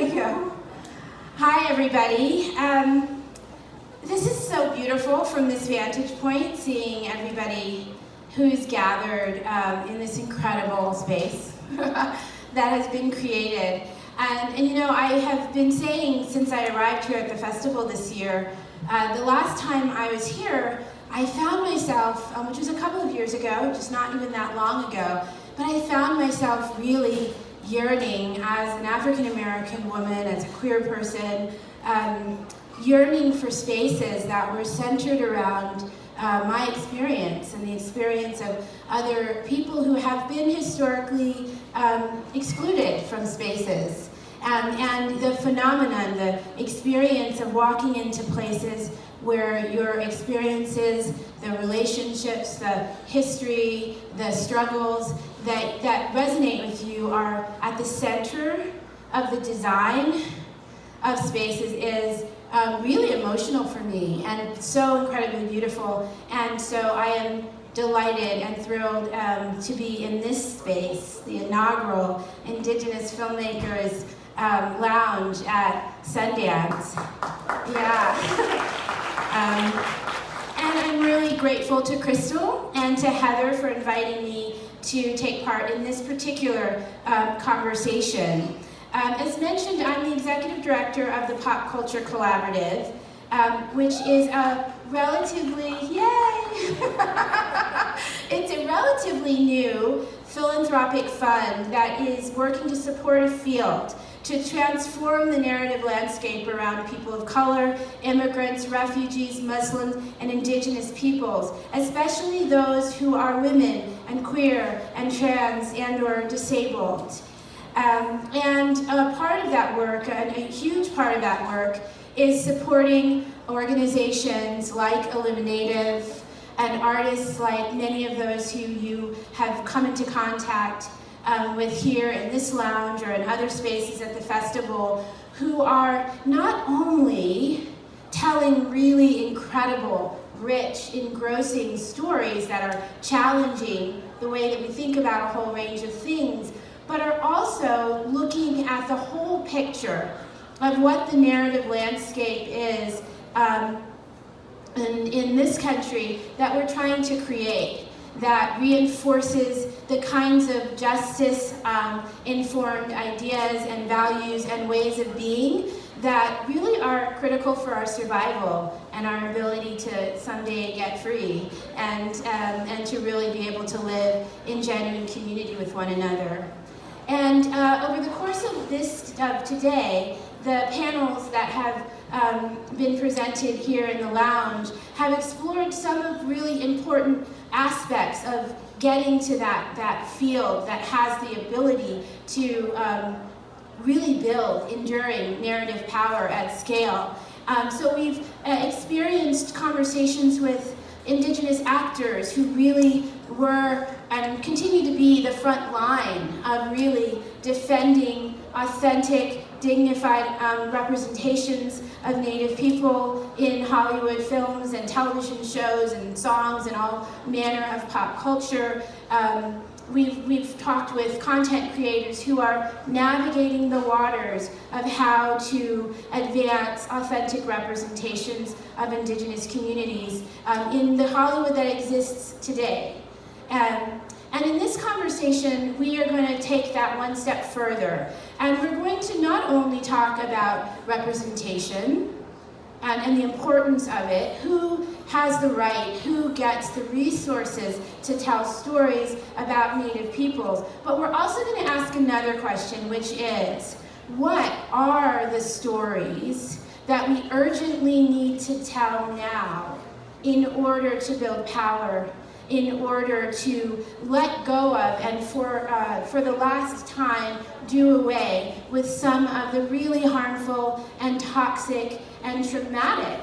we go. Hi, everybody. This is so beautiful from this vantage point, seeing everybody who's gathered in this incredible space that has been created. And you know, I have been saying since I arrived here at the festival this year, the last time I was here, I found myself, which was a couple of years ago, just not even that long ago, but I found myself really yearning as an African-American woman, as a queer person, yearning for spaces that were centered around my experience and the experience of other people who have been historically excluded from spaces. And the phenomenon, the experience of walking into places where your experiences, the relationships, the history, the struggles that resonate with you are at the center of the design of spaces is really emotional for me and so incredibly beautiful. And so I am delighted and thrilled to be in this space, the inaugural Indigenous Filmmakers Lounge at Sundance. Yeah. And I'm really grateful to Crystal and to Heather for inviting me to take part in this particular conversation. As mentioned, I'm the executive director of the Pop Culture Collaborative, which is a relatively, it's a relatively new philanthropic fund that is working to support a field to transform the narrative landscape around people of color, immigrants, refugees, Muslims, and indigenous peoples, especially those who are women and queer and trans and or disabled. And a part of that work, and a huge part of that work, is supporting organizations like Eliminative and artists like many of those who you have come into contact with here in this lounge or in other spaces at the festival, who are not only telling really incredible, rich, engrossing stories that are challenging the way that we think about a whole range of things, but are also looking at the whole picture of what the narrative landscape is in this country that we're trying to create, that reinforces the kinds of justice-informed ideas and values and ways of being that really are critical for our survival and our ability to someday get free and to really be able to live in genuine community with one another. And over the course of today, the panels that have been presented here in the lounge have explored some of really important aspects of getting to that field that has the ability to really build enduring narrative power at scale. So we've experienced conversations with Indigenous actors who really were and continue to be the front line of really defending authentic, dignified representations of Native people in Hollywood films and television shows and songs and all manner of pop culture. We've talked with content creators who are navigating the waters of how to advance authentic representations of Indigenous communities in the Hollywood that exists today. And in this conversation, we are going to take that one step further. And we're going to not only talk about representation and the importance of it, who has the right, who gets the resources to tell stories about Native peoples, but we're also going to ask another question, which is, what are the stories that we urgently need to tell now in order to build power, in order to let go of and for the last time do away with some of the really harmful and toxic and traumatic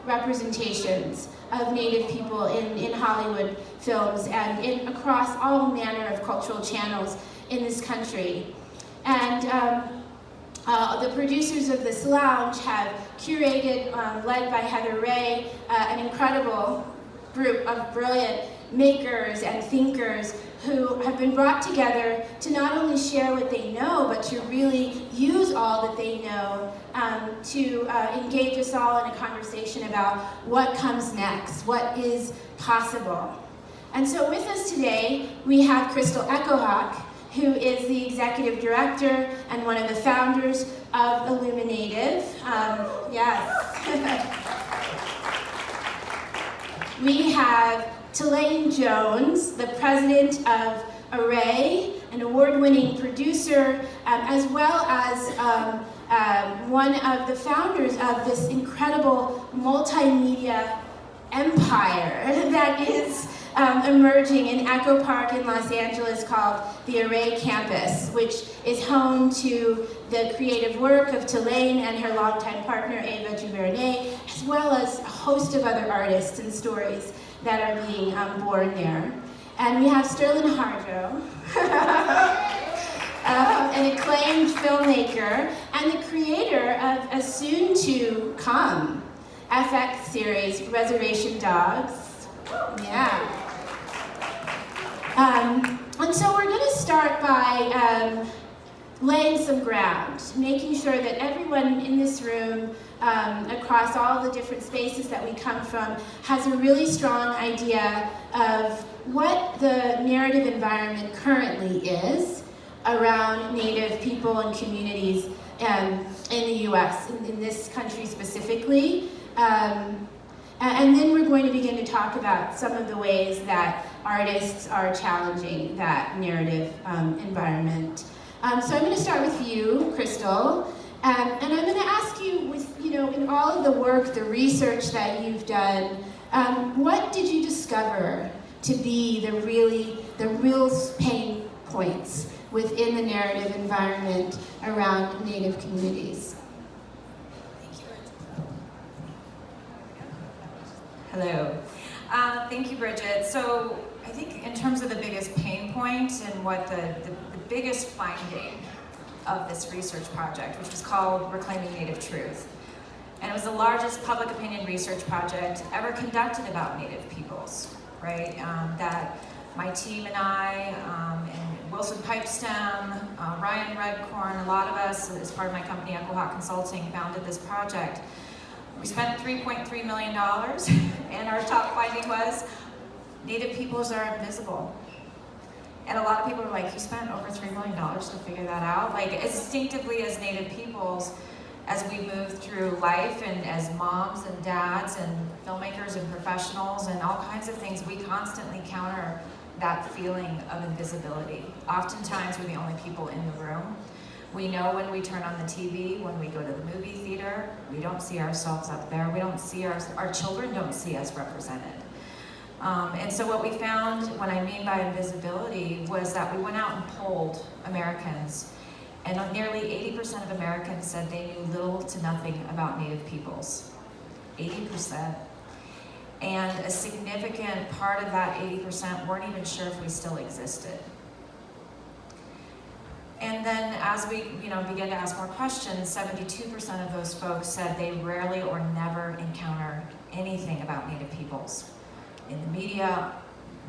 representations of Native people in Hollywood films and across all manner of cultural channels in this country. And the producers of this lounge have curated, led by Heather Ray, an incredible group of brilliant makers and thinkers who have been brought together to not only share what they know, but to really use all that they know to engage us all in a conversation about what comes next, what is possible. And so with us today, we have Crystal Echohawk, who is the executive director and one of the founders of Illuminative. Yes. We have Sterlin Jones, the president of Array, an award-winning producer, as well as one of the founders of this incredible multimedia empire that is emerging in Echo Park in Los Angeles called the Array Campus, which is home to the creative work of Sterlin and her longtime partner Ava DuVernay, as well as a host of other artists and stories that are being born there. And we have Sterlin Harjo, an acclaimed filmmaker and the creator of a soon-to-come FX series, Reservation Dogs. Yeah. And so we're going to start by laying some ground, making sure that everyone in this room, across all the different spaces that we come from, has a really strong idea of what the narrative environment currently is around Native people and communities in the US, in this country specifically. And then we're going to begin to talk about some of the ways that artists are challenging that narrative environment. So I'm going to start with you, Crystal, and I'm going to ask you, with in all of the work, the research that you've done, what did you discover to be the real pain points within the narrative environment around Native communities? Hello. Thank you, Bridget. So I think in terms of the biggest pain point and what the biggest finding of this research project, which was called Reclaiming Native Truth. And it was the largest public opinion research project ever conducted about Native peoples, right? That my team and I, and Wilson Pipestem, Ryan Redcorn, a lot of us as part of my company, Echohawk Consulting, founded this project. We spent $3.3 million, and our top finding was Native peoples are invisible. And a lot of people are like, you spent over $3 million to figure that out? Like, instinctively as Native peoples, as we move through life and as moms and dads and filmmakers and professionals and all kinds of things, we constantly counter that feeling of invisibility. Oftentimes, we're the only people in the room. We know when we turn on the TV, when we go to the movie theater, we don't see ourselves up there. We don't see our children don't see us represented. And so what we found, what I mean by invisibility, was that we went out and polled Americans, and nearly 80% of Americans said they knew little to nothing about Native peoples. 80%. And a significant part of that 80% weren't even sure if we still existed. And then as we began to ask more questions, 72% of those folks said they rarely or never encounter anything about Native peoples. In the media,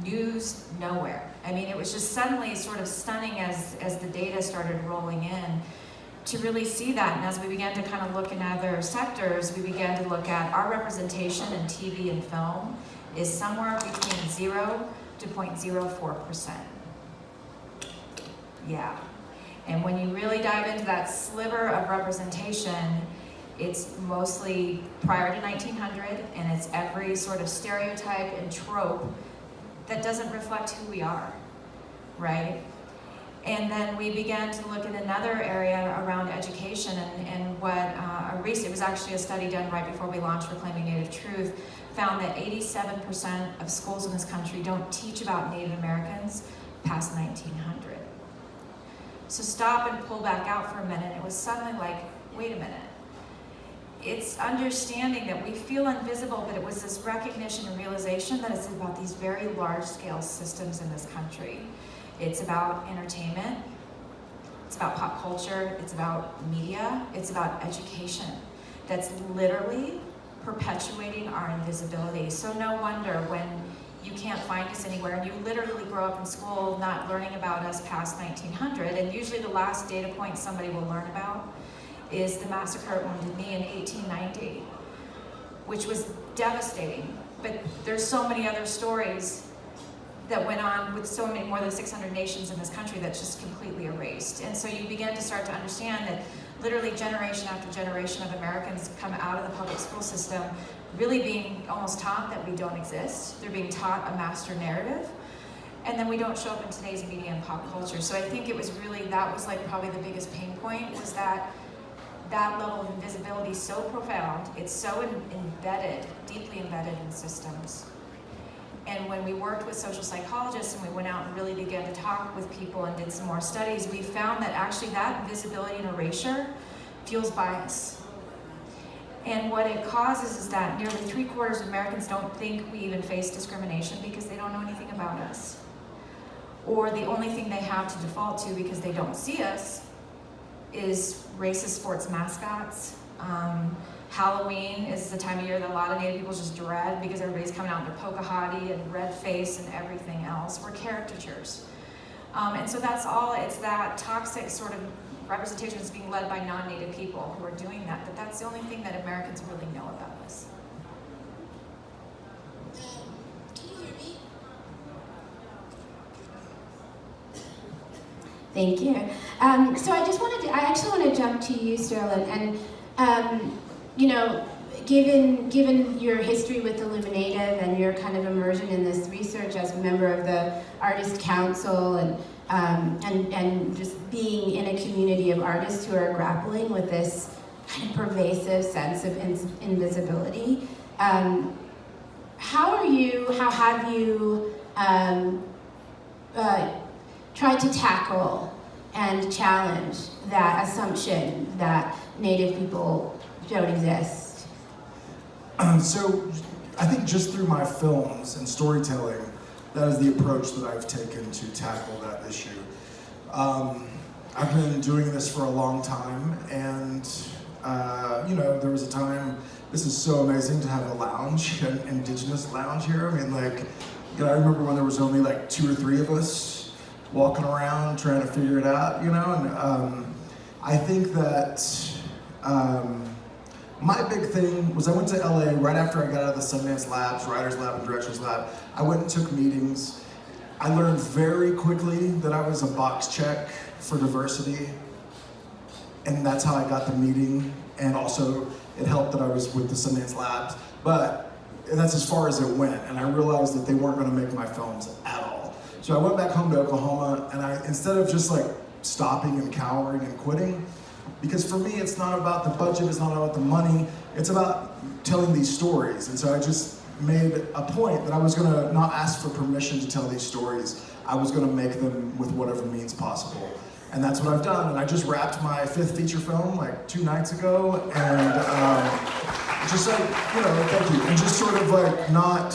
news, nowhere. I mean, it was just suddenly sort of stunning as the data started rolling in to really see that. And as we began to kind of look in other sectors, we began to look at our representation in TV and film is somewhere between 0 to 0.04%. Yeah. And when you really dive into that sliver of representation, it's mostly prior to 1900, and it's every sort of stereotype and trope that doesn't reflect who we are, right? And then we began to look at another area around education, and what it was actually a study done right before we launched Reclaiming Native Truth, found that 87% of schools in this country don't teach about Native Americans past 1900. So stop and pull back out for a minute. It was suddenly like, wait a minute. It's understanding that we feel invisible, but it was this recognition and realization that it's about these very large-scale systems in this country. It's about entertainment, it's about pop culture, it's about media, it's about education that's literally perpetuating our invisibility. So no wonder when you can't find us anywhere, and you literally grow up in school not learning about us past 1900, and usually the last data point somebody will learn about is the massacre at Wounded Knee in 1890, which was devastating. But there's so many other stories that went on with so many, more than 600 nations in this country, that's just completely erased. And so you begin to start to understand that literally generation after generation of Americans come out of the public school system really being almost taught that we don't exist. They're being taught a master narrative. And then we don't show up in today's media and pop culture. So I think it was really, that was like probably the biggest pain point, was that level of invisibility is so profound, it's so embedded, deeply embedded in systems. And when we worked with social psychologists and we went out and really began to talk with people and did some more studies, we found that actually that invisibility and erasure fuels bias. And what it causes is that nearly 3/4 of Americans don't think we even face discrimination because they don't know anything about us. Or the only thing they have to default to because they don't see us is racist sports mascots. Halloween is the time of year that a lot of Native people just dread because everybody's coming out in their Pocahontas and red face and everything else. We're caricatures. And so that's all, it's that toxic sort of representation that's being led by non-Native people who are doing that, but that's the only thing that Americans really know about us. Can you hear me? Thank you. So I actually want to jump to you, Sterlin, and you know, given your history with Illuminative and your kind of immersion in this research as a member of the Artist Council and just being in a community of artists who are grappling with this kind of pervasive sense of invisibility, how have you tried to tackle and challenge that assumption that Native people don't exist? So I think just through my films and storytelling, that is the approach that I've taken to tackle that issue. I've been doing this for a long time, and you know, there was a time, this is so amazing to have a lounge, an Indigenous lounge here. I mean, like, you know, I remember when there was only like 2 or 3 of us walking around trying to figure it out, you know, and I think that my big thing was I went to LA right after I got out of the Sundance Labs, Writers Lab and Directors Lab. I went and took meetings. I learned very quickly that I was a box check for diversity, and that's how I got the meeting, and also it helped that I was with the Sundance Labs, but that's as far as it went, and I realized that they weren't gonna make my films at all. So I went back home to Oklahoma, and instead of just like stopping and cowering and quitting, because for me, it's not about the budget, it's not about the money, it's about telling these stories. And so I just made a point that I was gonna not ask for permission to tell these stories. I was gonna make them with whatever means possible. And that's what I've done. And I just wrapped my 5th feature film like 2 nights ago. And just like, you know, thank you. And just sort of like not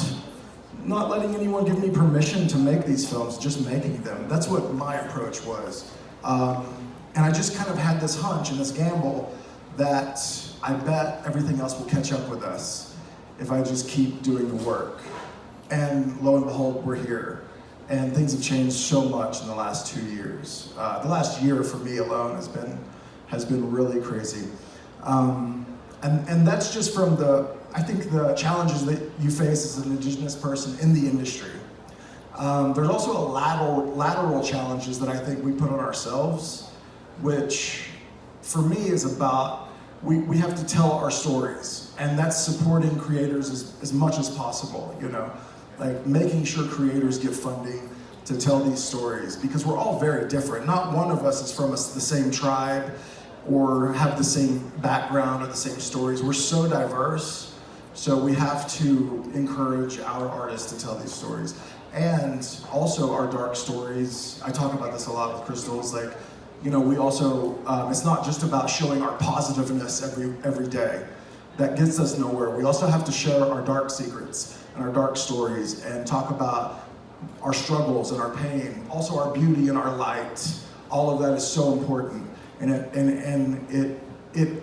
letting anyone give me permission to make these films, just making them. That's what my approach was. And I just kind of had this hunch and this gamble that I bet everything else will catch up with us if I just keep doing the work. And lo and behold, we're here. And things have changed so much in the last 2 years. The last year for me alone has been really crazy. And that's just from I think the challenges that you face as an Indigenous person in the industry. There's also a lateral challenges that I think we put on ourselves, which for me is about, we have to tell our stories, and that's supporting creators as much as possible, you know, like making sure creators get funding to tell these stories, because we're all very different. Not one of us is from the same tribe or have the same background or the same stories. We're so diverse, so we have to encourage our artists to tell these stories. And also our dark stories, I talk about this a lot with Crystals, like, you know, we also, it's not just about showing our positiveness every day. That gets us nowhere. We also have to share our dark secrets and our dark stories and talk about our struggles and our pain, also our beauty and our light. All of that is so important. And it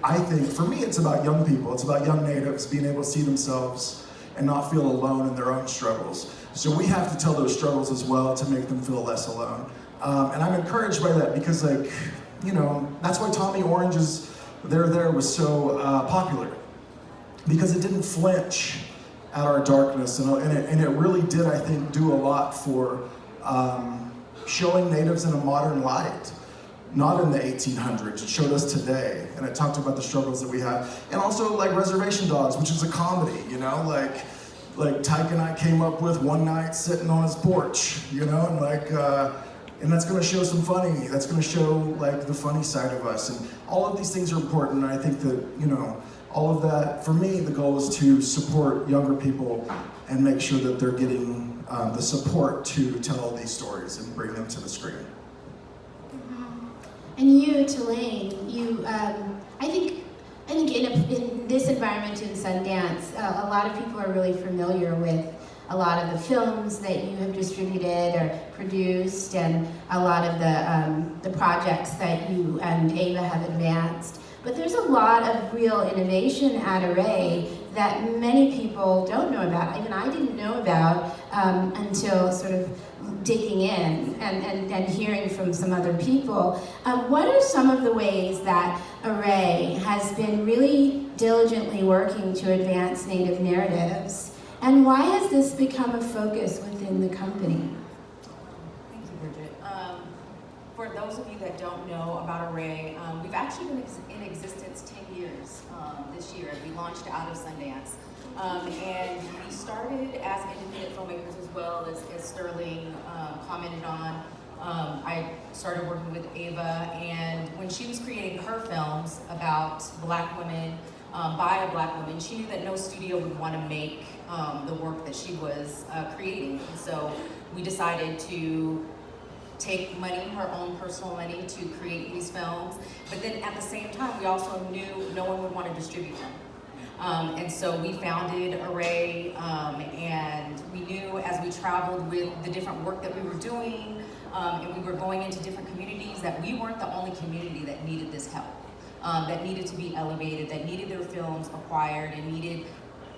I think, for me, it's about young people. It's about young natives being able to see themselves and not feel alone in their own struggles. So we have to tell those struggles as well to make them feel less alone. And I'm encouraged by that because, like, you know, that's why Tommy Orange's There was so popular, because it didn't flinch at our darkness, and it really did, I think, do a lot for showing Natives in a modern light. Not in the 1800s, it showed us today, and it talked about the struggles that we have. And also like Reservation Dogs, which is a comedy, you know, like Tyke and I came up with one night sitting on his porch, you know, and like, and that's gonna show some funny, that's gonna show like the funny side of us. And all of these things are important, and I think that, you know, all of that, for me, the goal is to support younger people and make sure that they're getting the support to tell all these stories and bring them to the screen. And you, Tulane, you, I think in this environment in Sundance, a lot of people are really familiar with a lot of the films that you have distributed or produced, and a lot of the projects that you and Ava have advanced. But there's a lot of real innovation at Array that many people don't know about. Even I didn't know about until sort of digging in and hearing from some other people. What are some of the ways that Array has been really diligently working to advance Native narratives? And why has this become a focus within the company? Thank you, Bridget. For those of you that don't know about Array, we've actually been in existence 10 years this year. We launched out of Sundance. And we started as independent filmmakers as well, as Sterling commented on. I started working with Ava, and when she was creating her films about Black women, by a Black woman, she knew that no studio would want to make the work that she was creating. And so we decided to take money, her own personal money, to create these films. But then at the same time, we also knew no one would want to distribute them. And so we founded Array, and we knew as we traveled with the different work that we were doing, and we were going into different communities, that we weren't the only community that needed this help, that needed to be elevated, that needed their films acquired, and needed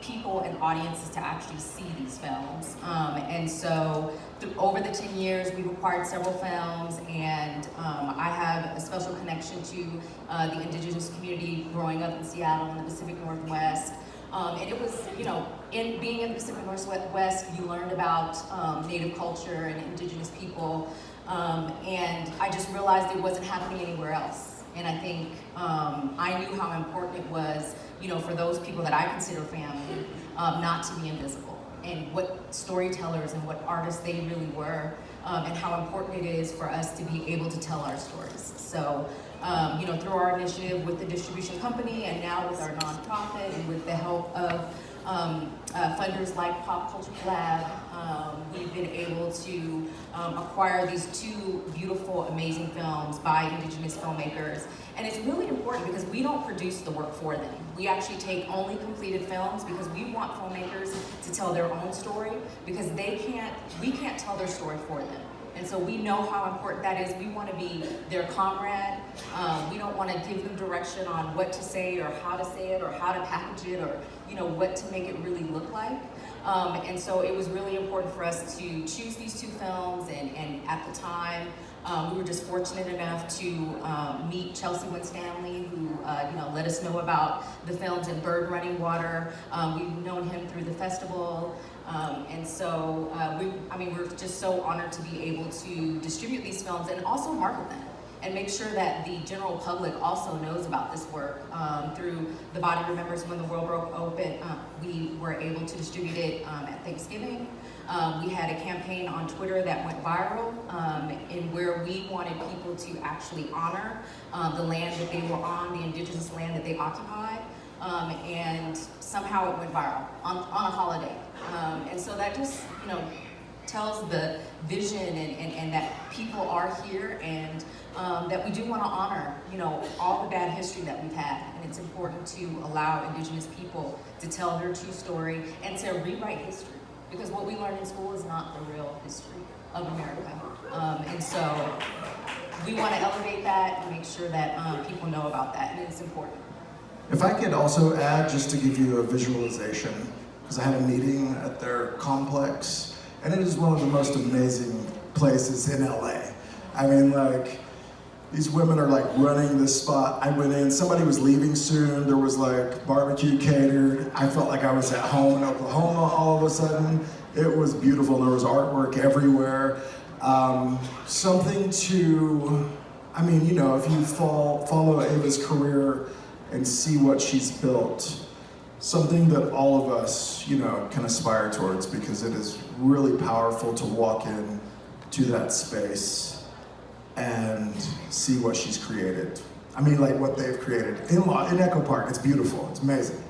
people and audiences to actually see these films. And so over the 10 years, we've acquired several films, and I have a special connection to the Indigenous community growing up in Seattle in the Pacific Northwest. And it was, you know, in being in the Pacific Northwest, you learned about Native culture and Indigenous people, and I just realized it wasn't happening anywhere else. And I think I knew how important it was, you know, for those people that I consider family, not to be invisible, and what storytellers and what artists they really were, and how important it is for us to be able to tell our stories. So, you know, through our initiative with the distribution company, and now with our nonprofit, and with the help of funders like Pop Culture Lab, we've been able to acquire these two beautiful, amazing films by Indigenous filmmakers. And it's really important because we don't produce the work for them. We actually take only completed films because we want filmmakers to tell their own story, because we can't tell their story for them. And so we know how important that is. We want to be their comrade. We don't want to give them direction on what to say or how to say it or how to package it, or, you know, what to make it really look like. And so it was really important for us to choose these two films, and at the time, we were just fortunate enough to meet Chelsea Winstanley, who you know, let us know about the films in Bird Running Water. We've known him through the festival. And so we're just so honored to be able to distribute these films and also market them, and make sure that the general public also knows about this work. Through The Body Remembers When the World Broke Open, we were able to distribute it at Thanksgiving. We had a campaign on Twitter that went viral, in where we wanted people to actually honor the land that they were on, the indigenous land that they occupied, and somehow it went viral on a holiday. And so that just, you know, tells the vision and that people are here, and that we do want to honor, you know, all the bad history that we've had. And it's important to allow Indigenous people to tell their true story and to rewrite history. Because what we learn in school is not the real history of America. And so we want to elevate that and make sure that people know about that, and it's important. If I could also add, just to give you a visualization, because I had a meeting at their complex, and it is one of the most amazing places in LA. I mean, like, these women are like running this spot. I went in, somebody was leaving soon, there was like barbecue catered. I felt like I was at home in Oklahoma all of a sudden. It was beautiful, there was artwork everywhere. Something to, I mean, you know, if you follow Ava's career and see what she's built, something that all of us, you know, can aspire towards, because it is really powerful to walk in to that space and see what she's created. I mean, like what they've created in Echo Park. It's beautiful. It's amazing.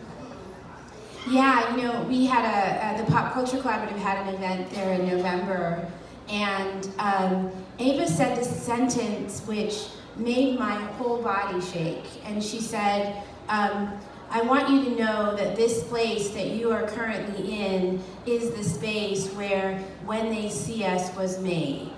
Yeah, you know, we had the Pop Culture Collaborative had an event there in November, and Ava said this sentence which made my whole body shake. And she said, I want you to know that this place that you are currently in is the space where When They See Us was made.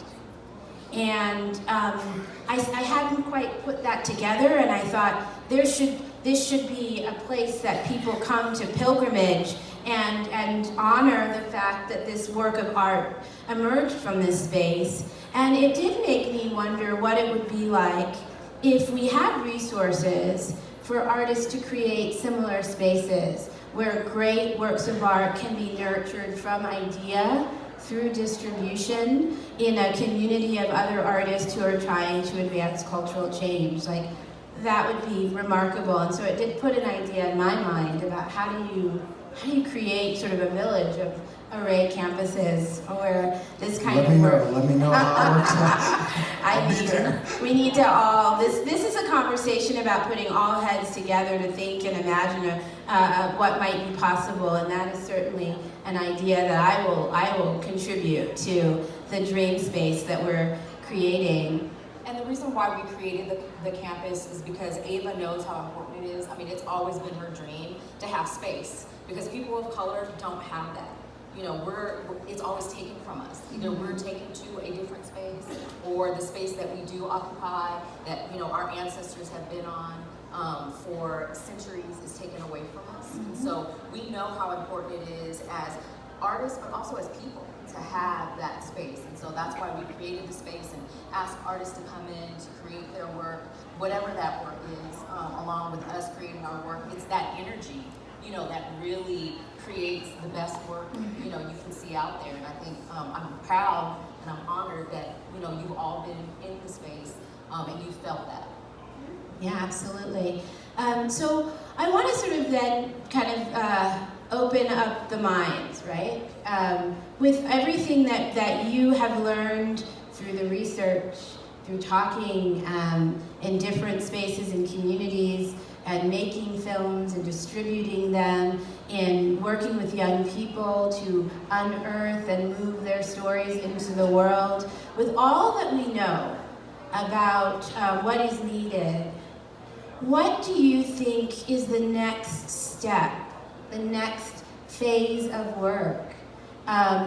And I hadn't quite put that together, and I thought this should be a place that people come to pilgrimage and honor the fact that this work of art emerged from this space. And it did make me wonder what it would be like if we had resources for artists to create similar spaces where great works of art can be nurtured from idea through distribution in a community of other artists who are trying to advance cultural change. Like, that would be remarkable. And so it did put an idea in my mind about how do you create sort of a village of array campuses where this kind of work. Let me know how it works out. I'll be there. We need to all, this is a conversation about putting all heads together to think and imagine what might be possible, and that is certainly an idea that I will contribute to the dream space that we're creating. And the reason why we created the campus is because Ava knows how important it is. I mean, it's always been her dream to have space, because people of color don't have that. You know, it's always taken from us. Either we're taken to a different space, or the space that we do occupy, that, you know, our ancestors have been on for centuries, is taken away from us. Mm-hmm. And so we know how important it is as artists, but also as people, to have that space. And so that's why we created the space and asked artists to come in to create their work, whatever that work is, along with us creating our work. It's that energy, you know, that really creates the best work, you know, you can see out there. And I think I'm proud and I'm honored that, you know, you've all been in the space and you felt that. Yeah, absolutely. So I want to sort of then kind of open up the minds, right? With everything that you have learned through the research, through talking in different spaces and communities, and making films and distributing them, in working with young people to unearth and move their stories into the world. With all that we know about what is needed, what do you think is the next step, the next phase of work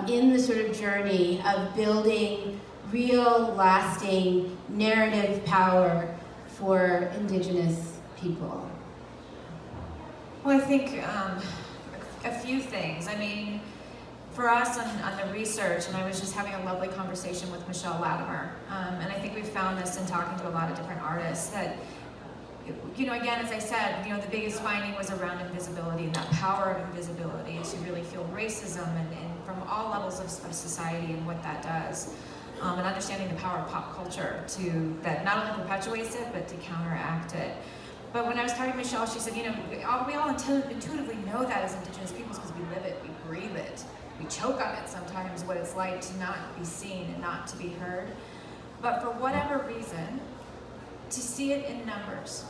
in the sort of journey of building real, lasting narrative power for Indigenous people? Well, I think a few things. I mean, for us on the research, and I was just having a lovely conversation with Michelle Latimer, and I think we've found this in talking to a lot of different artists, that, you know, again, as I said, you know, the biggest finding was around invisibility, and that power of invisibility to really feel racism and from all levels of society and what that does. And understanding the power of pop culture that not only perpetuates it, but to counteract it. But when I was talking to Michelle, she said, you know, we all intuitively know that as Indigenous peoples, because we live it, we breathe it. We choke on it sometimes, what it's like to not be seen and not to be heard. But for whatever reason, to see it in numbers,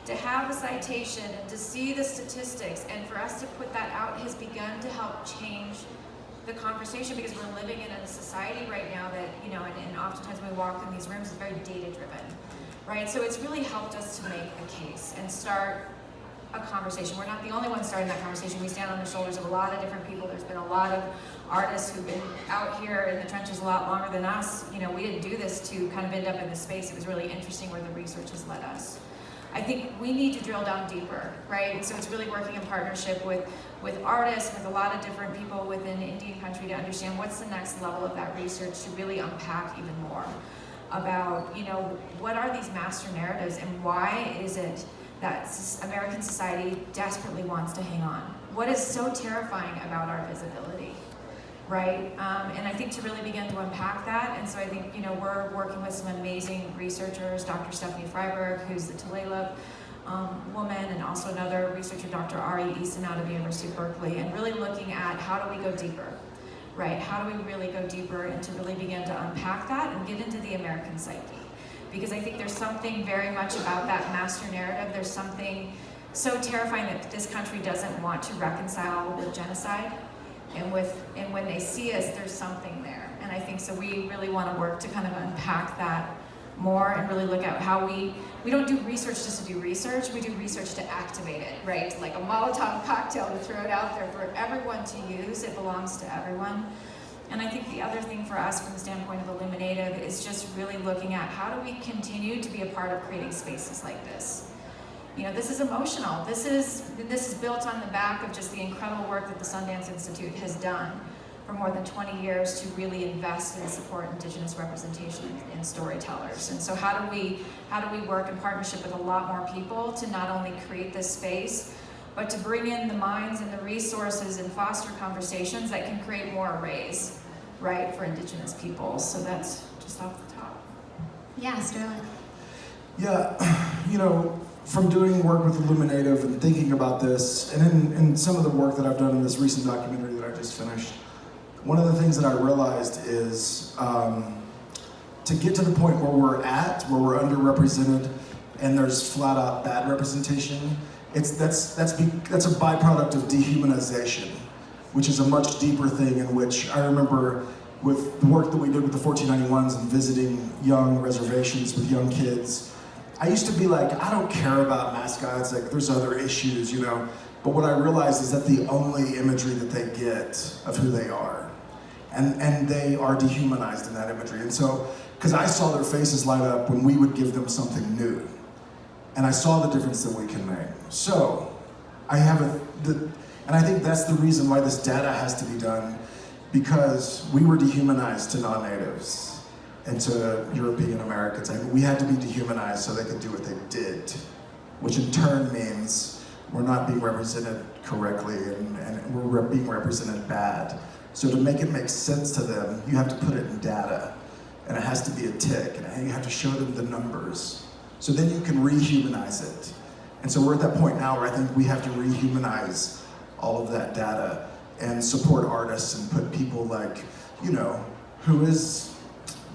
to have a citation and to see the statistics, and for us to put that out has begun to help change the conversation, because we're living in a society right now that, you know, and oftentimes when we walk in these rooms, it's very data-driven, right? So it's really helped us to make a case and start a conversation. We're not the only ones starting that conversation. We stand on the shoulders of a lot of different people. There's been a lot of artists who've been out here in the trenches a lot longer than us. You know, we didn't do this to kind of end up in this space. It was really interesting where the research has led us. I think we need to drill down deeper, right? And so it's really working in partnership with artists, with a lot of different people within Indian country to understand what's the next level of that research to really unpack even more about, you know, what are these master narratives and why is it that American society desperately wants to hang on? What is so terrifying about our visibility, right? And I think to really begin to unpack that, and so I think, you know, we're working with some amazing researchers, Dr. Stephanie Freiberg, who's the Tulalip woman, and also another researcher, Dr. Ari Easton out of the University of Berkeley, and really looking at how do we go deeper, right? How do we really go deeper and to really begin to unpack that and get into the American psyche? Because I think there's something very much about that master narrative. There's something so terrifying that this country doesn't want to reconcile with genocide. And when they see us, there's something there. And I think so we really want to work to kind of unpack that more and really look at how we don't do research just to do research, we do research to activate it, right? Like a Molotov cocktail to throw it out there for everyone to use. It belongs to everyone. And I think the other thing for us from the standpoint of Illuminative is just really looking at how do we continue to be a part of creating spaces like this. You know, this is emotional. This is built on the back of just the incredible work that the Sundance Institute has done for more than 20 years to really invest and support Indigenous representation in storytellers. And so how do we work in partnership with a lot more people to not only create this space, but to bring in the minds and the resources and foster conversations that can create more arrays, right, for Indigenous peoples. So that's just off the top. Yeah, Sterlin. Yeah, you know, from doing work with Illuminative and thinking about this, and in some of the work that I've done in this recent documentary that I just finished, one of the things that I realized is to get to the point where we're underrepresented and there's flat out bad representation, that's a byproduct of dehumanization, which is a much deeper thing in which I remember with the work that we did with the 1491s and visiting young reservations with young kids, I used to be like, I don't care about mascots, like there's other issues, you know, but what I realized is that the only imagery that they get of who they are, and they are dehumanized in that imagery. And so, because I saw their faces light up when we would give them something new, and I saw the difference that we can make. So, and I think that's the reason why this data has to be done, because we were dehumanized to non-natives and to European Americans. I mean, we had to be dehumanized so they could do what they did, which in turn means we're not being represented correctly and we're being represented bad. So to make it make sense to them, you have to put it in data, and it has to be a tick, and you have to show them the numbers. So then you can rehumanize it. And so we're at that point now where I think we have to rehumanize all of that data and support artists and put people like, you know, who is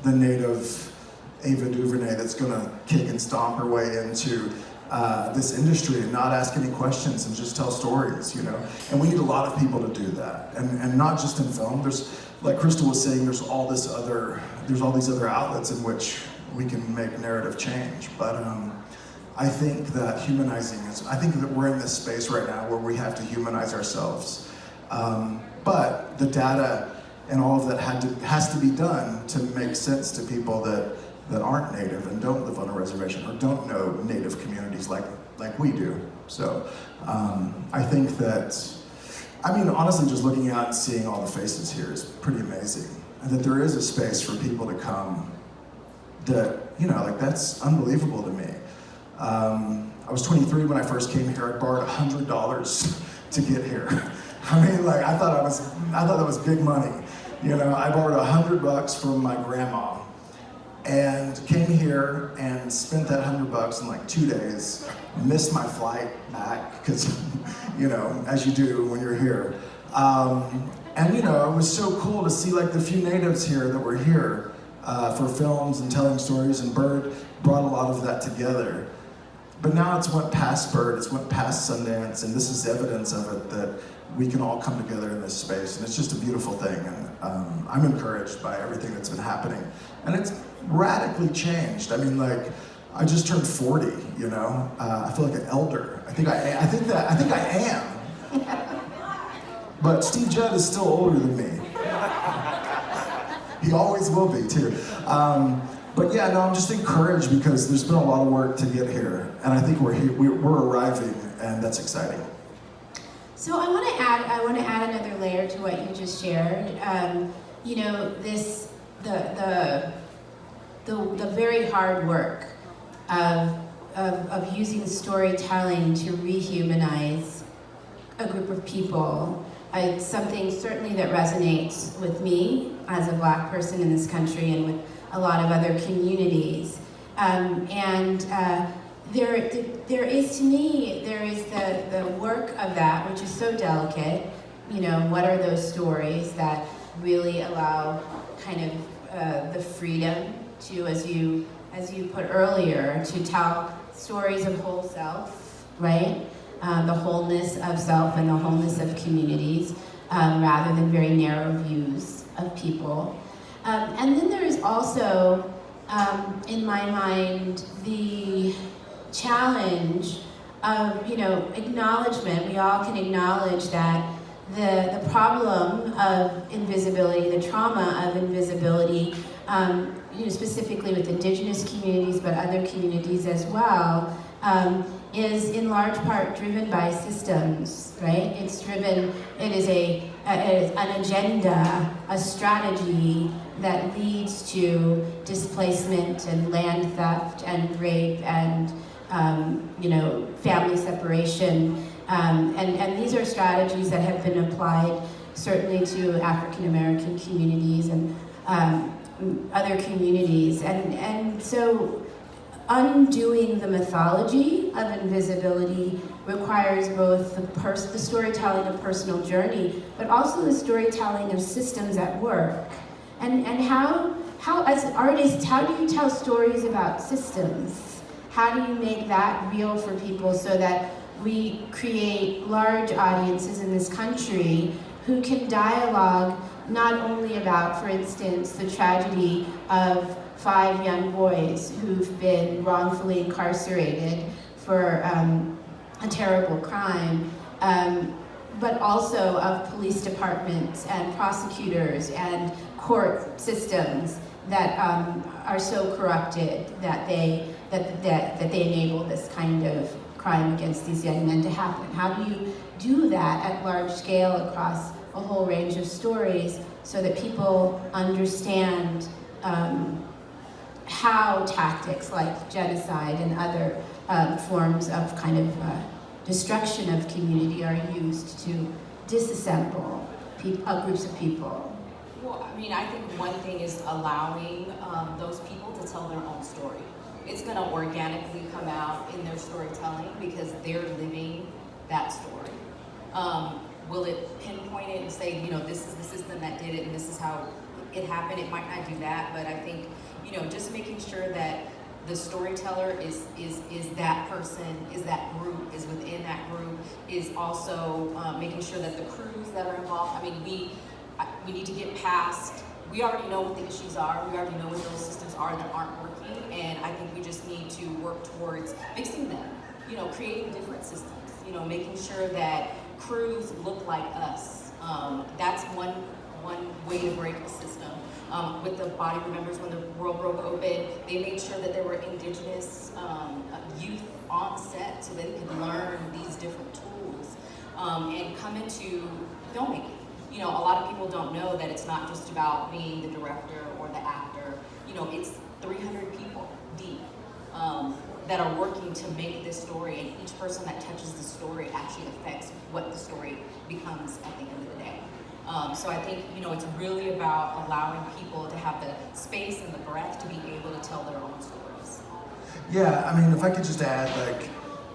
the native Ava DuVernay that's gonna kick and stomp her way into this industry and not ask any questions and just tell stories, you know? And we need a lot of people to do that. And not just in film, there's, like Crystal was saying, there's all these other outlets in which we can make narrative change. But I think that I think that we're in this space right now where we have to humanize ourselves. But the data and all of that has to be done to make sense to people that aren't native and don't live on a reservation or don't know native communities like we do. So I think that, I mean, honestly, just looking out and seeing all the faces here is pretty amazing. And that there is a space for people to come that, you know, like that's unbelievable to me. I was 23 when I first came here. I borrowed $100 to get here. I mean, like, I thought that was big money. You know, I borrowed $100 from my grandma and came here and spent that $100 in like 2 days, missed my flight back, because, you know, as you do when you're here. And, you know, it was so cool to see like the few natives here that were here for films and telling stories, and Bird brought a lot of that together. But now it's went past Bird, it's went past Sundance, and this is evidence of it, that we can all come together in this space, and it's just a beautiful thing. And I'm encouraged by everything that's been happening, and it's radically changed. I mean, like, I just turned 40. You know, I feel like an elder. I think I am. But Steve Judd is still older than me. He always will be too. But yeah, no, I'm just encouraged because there's been a lot of work to get here, and I think we're here, we're arriving, and that's exciting. So I want to add another layer to what you just shared. You know, the very hard work of using storytelling to rehumanize a group of people. It's something certainly that resonates with me as a Black person in this country and with a lot of other communities. There is, to me, there is the work of that, which is so delicate. You know, what are those stories that really allow kind of the freedom to, as you put earlier, to tell stories of whole self, right? The wholeness of self and the wholeness of communities, rather than very narrow views of people. And then there is also, in my mind, the challenge of, you know, acknowledgement. We all can acknowledge that the problem of invisibility, the trauma of invisibility, you know, specifically with Indigenous communities, but other communities as well, is in large part driven by systems, right? It is an agenda, a strategy that leads to displacement and land theft and rape and you know, family separation. And these are strategies that have been applied certainly to African American communities and other communities. And so undoing the mythology of invisibility requires both the storytelling of personal journey, but also the storytelling of systems at work. And how as artists, how do you tell stories about systems? How do you make that real for people so that we create large audiences in this country who can dialogue not only about, for instance, the tragedy of 5 young boys who've been wrongfully incarcerated for a terrible crime, but also of police departments and prosecutors and court systems that are so corrupted that they enable this kind of crime against these young men to happen. How do you do that at large scale across a whole range of stories so that people understand how tactics like genocide and other forms of kind of destruction of community are used to disassemble groups of people? Well, I mean, I think one thing is allowing those people to tell their own story. It's going to organically come out in their storytelling because they're living that story. Will it pinpoint it and say, you know, this is the system that did it and this is how it happened? It might not do that, but I think, you know, just making sure that the storyteller is that person, is that group, is within that group, is also making sure that the crews that are involved, I mean, we need to get past, we already know what the issues are, we already know what those systems are that aren't working, and I think we just need to work towards fixing them, you know, creating different systems, you know, making sure that crews look like us. That's one way to break the system. With the Body Remembers, when the world broke open, they made sure that there were Indigenous youth on set so they could learn these different tools and come into filmmaking. You know, a lot of people don't know that it's not just about being the director or the actor. You know, it's 300 people deep that are working to make this story, and each person that touches the story actually affects what the story becomes at the end of the day. So I think, you know, it's really about allowing people to have the space and the breadth to be able to tell their own stories. Yeah, I mean, if I could just add, like,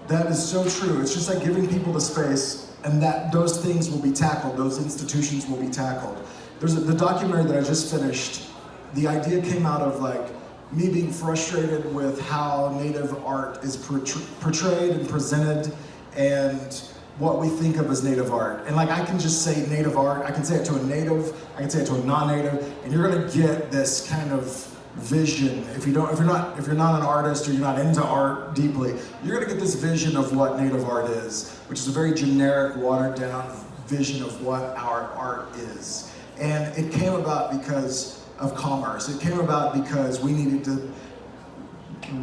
that is so true. It's just like giving people the space, and that those things will be tackled, those institutions will be tackled. There's the documentary that I just finished, the idea came out of like me being frustrated with how Native art is portrayed and presented and what we think of as Native art. And like, I can just say Native art, I can say it to a Native, I can say it to a non-Native, and you're gonna get this kind of vision. If you're not an artist or you're not into art deeply, you're gonna get this vision of what Native art is, which is a very generic, watered down vision of what our art is. And it came about because of commerce. It came about because we needed to,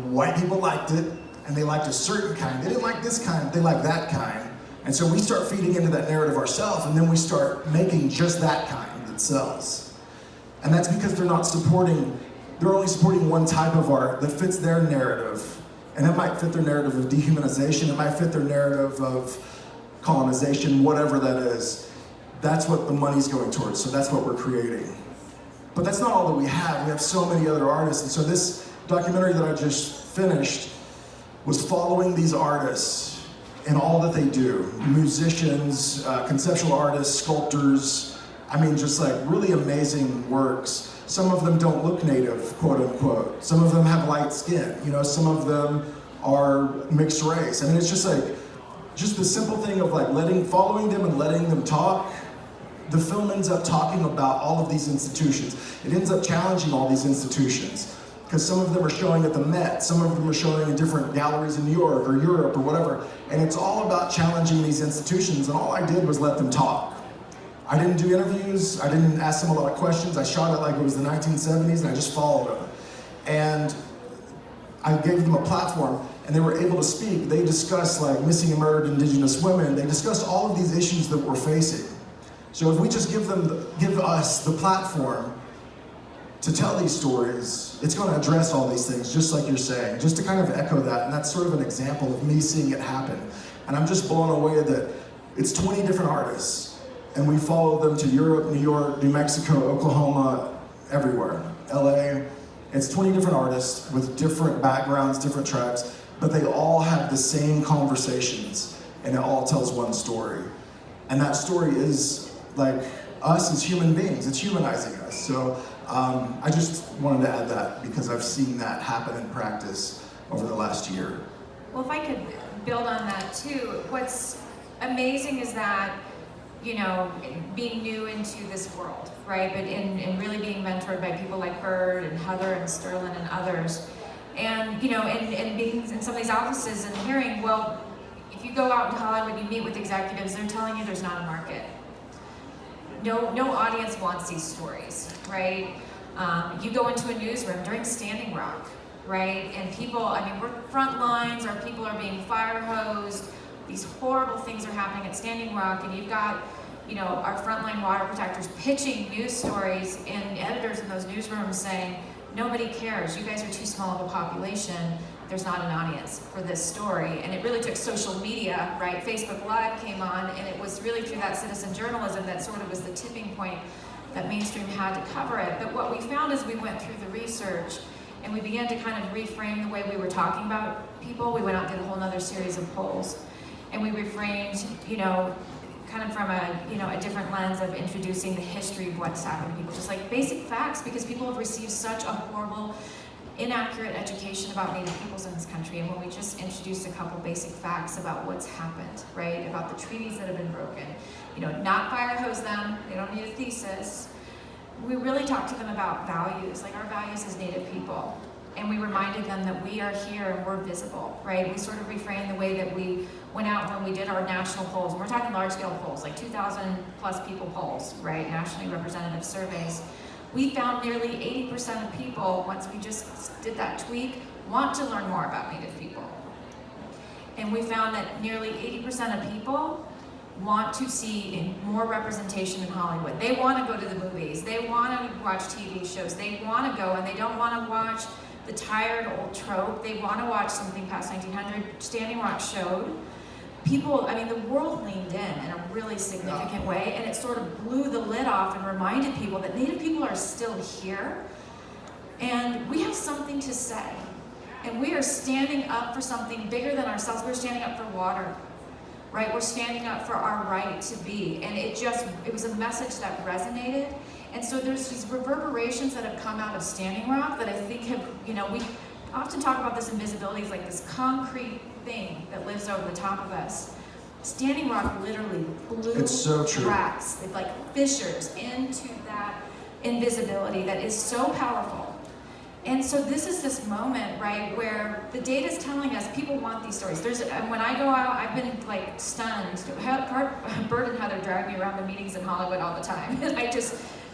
white people liked it, and they liked a certain kind. They didn't like this kind, they liked that kind. And so we start feeding into that narrative ourselves, and then we start making just that kind that sells. And that's because they're only supporting one type of art that fits their narrative. And it might fit their narrative of dehumanization, it might fit their narrative of colonization, whatever that is. That's what the money's going towards, so that's what we're creating. But that's not all that we have. We have so many other artists, and so this documentary that I just finished was following these artists and all that they do. Musicians, conceptual artists, sculptors, I mean, just like really amazing works. Some of them don't look native, quote unquote. Some of them have light skin, you know, some of them are mixed race. I mean, it's just the simple thing of like following them and letting them talk. The film ends up talking about all of these institutions. It ends up challenging all these institutions. Because some of them are showing at the Met, some of them are showing in different galleries in New York or Europe or whatever. And it's all about challenging these institutions, and all I did was let them talk. I didn't do interviews, I didn't ask them a lot of questions, I shot it like it was the 1970s and I just followed them. And I gave them a platform and they were able to speak. They discussed like missing and murdered Indigenous women, they discussed all of these issues that we're facing. So if we just give us the platform to tell these stories, it's going to address all these things, just like you're saying, just to kind of echo that. And that's sort of an example of me seeing it happen. And I'm just blown away that it's 20 different artists. And we follow them to Europe, New York, New Mexico, Oklahoma, everywhere, LA. It's 20 different artists with different backgrounds, different tribes, but they all have the same conversations, and it all tells one story. And that story is like us as human beings, it's humanizing us. So I just wanted to add that because I've seen that happen in practice over the last year. Well, if I could build on that too, what's amazing is that, you know, being new into this world, right? But in really being mentored by people like Bird and Heather and Sterlin and others. And, you know, and being in some of these offices and hearing, well, if you go out in Hollywood, you meet with executives, they're telling you there's not a market. No audience wants these stories, right? You go into a newsroom during Standing Rock, right? And people, I mean, we're front lines, our people are being fire hosed, these horrible things are happening at Standing Rock, and you've got, you know, our frontline water protectors pitching news stories and editors in those newsrooms saying, nobody cares, you guys are too small of a population, there's not an audience for this story. And it really took social media, right? Facebook Live came on, and it was really through that citizen journalism that sort of was the tipping point that mainstream had to cover it. But what we found as we went through the research and we began to kind of reframe the way we were talking about people, we went out and did a whole nother series of polls. And we reframed, you know, kind of from a different lens of introducing the history of what's happened to people, just like basic facts, because people have received such a horrible, inaccurate education about Native peoples in this country. And when we just introduced a couple basic facts about what's happened, right, about the treaties that have been broken, you know, not fire hose them, they don't need a thesis. We really talked to them about values, like our values as Native people. And we reminded them that we are here and we're visible, right? We sort of reframed the way that we went out when we did our national polls. We're talking large scale polls, like 2,000 plus people polls, right? Nationally representative surveys. We found nearly 80% of people, once we just did that tweak, want to learn more about Native people. And we found that nearly 80% of people want to see more representation in Hollywood. They want to go to the movies. They want to watch TV shows. They want to go, and they don't want to watch the tired old trope. They want to watch something past 1900. Standing Rock showed. People, I mean, the world leaned in a really significant way, and it sort of blew the lid off and reminded people that Native people are still here, and we have something to say. And we are standing up for something bigger than ourselves. We're standing up for water, right? We're standing up for our right to be. And it was a message that resonated. And so there's these reverberations that have come out of Standing Rock that I think have, you know, we often talk about this invisibility as like this concrete thing that lives over the top of us. Standing Rock literally blew cracks, it's like fissures into that invisibility that is so powerful. And so this is this moment, right, where the data is telling us people want these stories. When I go out, I've been like stunned. Bert and Heather drag me around the meetings in Hollywood all the time. And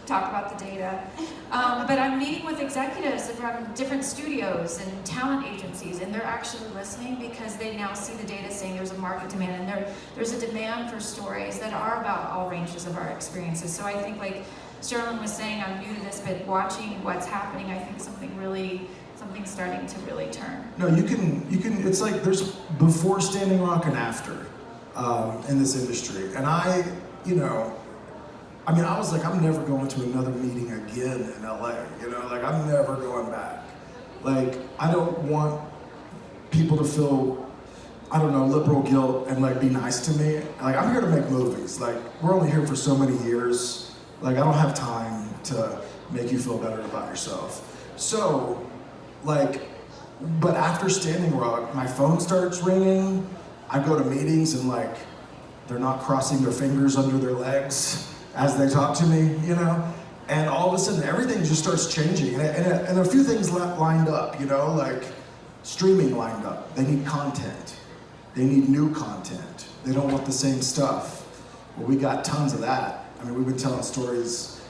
talk about the data. But I'm meeting with executives from different studios and talent agencies, and they're actually listening because they now see the data saying there's a market demand, and there's a demand for stories that are about all ranges of our experiences. So I think, like Sterlin was saying, I'm new to this, but watching what's happening, I think something's starting to really turn. No, you can, it's like there's before Standing Rock and after in this industry. And I was like, I'm never going to another meeting again in LA, like I'm never going back. Like, I don't want people to feel, liberal guilt and like be nice to me. Like, I'm here to make movies. Like, we're only here for so many years. Like, I don't have time to make you feel better about yourself. So, like, but after Standing Rock, my phone starts ringing. I go to meetings and like, they're not crossing their fingers under their legs as they talk to me, And all of a sudden, everything just starts changing. And a few things lined up, like streaming lined up. They need content. They need new content. They don't want the same stuff. Well, we got tons of that. I mean, we've been telling stories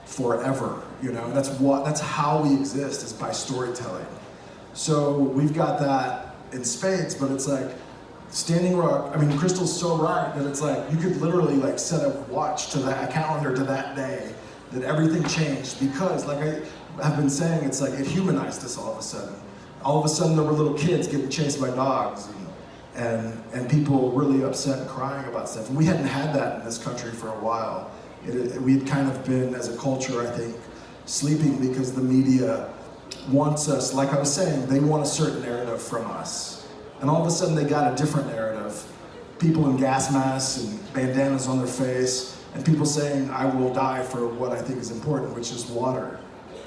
forever, That's how we exist, is by storytelling. So we've got that in spades, but it's like, Standing Rock, Crystal's so right that it's like, you could literally like set a watch to a calendar to that day, that everything changed because, like I have been saying, it's like it humanized us all of a sudden. All of a sudden there were little kids getting chased by dogs and people really upset and crying about stuff. And we hadn't had that in this country for a while. We had kind of been, as a culture, I think, sleeping because the media wants us, like I was saying, they want a certain narrative from us. And all of a sudden they got a different narrative. People in gas masks and bandanas on their face, and people saying, I will die for what I think is important, which is water.